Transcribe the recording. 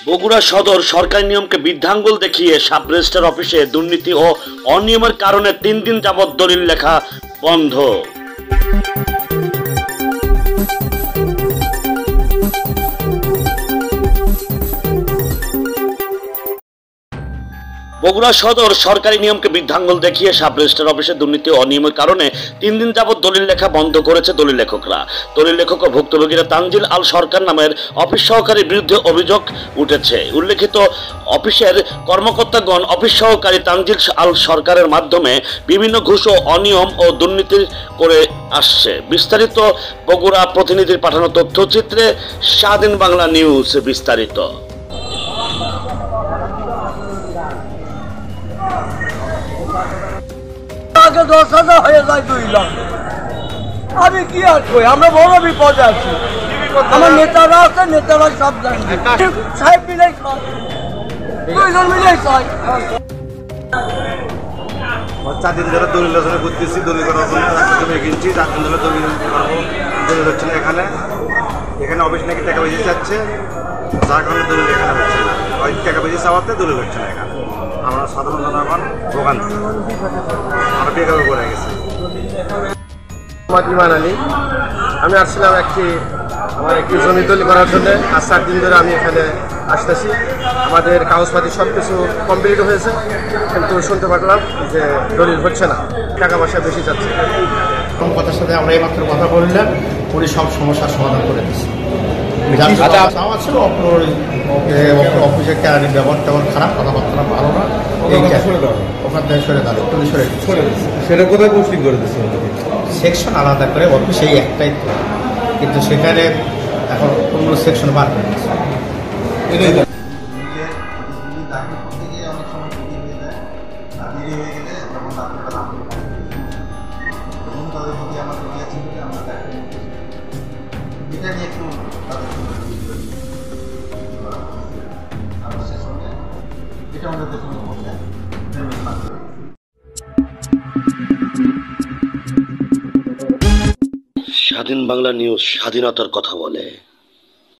বগুড়া সদর সরকারি নিয়মকে বৃদ্ধাঙ্গুল দেখিয়ে সাব রেজিস্ট্রার অফিসে দুর্নীতি ও অনিয়মের কারণে 3 দিন যাবৎ দলিল লেখা বন্ধ। বগুড়া সদর সরকারি নিয়মকে বৃদ্ধাঙ্গুল দেখিয়ে সাব রেজিস্ট্রার অফিসে দুর্নীতি ও অনিয়মের কারণে 3 দিন যাবৎ দলিল লেখা বন্ধ করেছে দলিল লেখকরা। দলিল লেখক ও ভুক্তভোগীরা তানজিল আল সরকার নামের অফিস সহকারীর বিরুদ্ধে অভিযোগ উঠেছে। উল্লেখিত অফিসের কর্মকর্তাগণ অফিস সহকারী তানজিল আল সরকারের মাধ্যমে বিভিন্ন ঘুষ ও অনিয়ম ও দুর্নীতি করে আসছে। বিস্তারিত বগুড়া প্রতিনিধির পাঠানো তথ্যচিত্রে স্বাধীন বাংলা নিউজ বিস্তারিত। আগে 10,000 হয়ে যায় 2 লাখ। আমি কি আর কই, আমরা বড় বিপদে আছি। আমার নেতারা আছে, নেতারা সব জানে। সাহেব মিলেই খায়, 2 জন মিলেই খায়। 4 দিন ধরে দলিল রচনা করতেছি, দলিল করার জন্য জমি কিনছি, 4 দিন ধরে দলিল করবো, দলিল হচ্ছে না। এখানে অফিস নাকি টাকা পয়সা চাচ্ছে, যার কারণে দলিল এখানে হচ্ছে না। ওই টাকা পয়সা চাওয়াতে দলিল হচ্ছে না। এখানে আমরা সাধারণ জনগণ ভোগান্তি, আমরা বেকার করে গেছি। ইমান আলী, আমি আসছিলাম আমার একটি জমি দলিল করার জন্য। আজ 4 দিন ধরে আমি এখানে আসতেছি। আমাদের কাগজপাতি সব কিছু কমপ্লিট হয়েছে, কিন্তু শুনতে পারলাম যে দলিল হচ্ছে না, টাকা পয়সা বেশি যাচ্ছে। কথার সাথে আমরা এইমাত্র কথা বললাম, উনি সব সমস্যার সমাধান করে দিচ্ছে। অফিসের কেরানির ব্যবহার তেমন খারাপ, কথাবার্তা ভালো না, ওখান থেকে সরে দাঁড়িয়ে একটু সরে সেটা কোথায় পোস্টিং করে দিচ্ছে? সেকশন আলাদা করে অফিস এই একটাই, কিন্তু সেখানে এখন অন্য সেকশন বার করে দিচ্ছে। স্বাধীন বাংলা নিউজ স্বাধীনতার কথা বলে।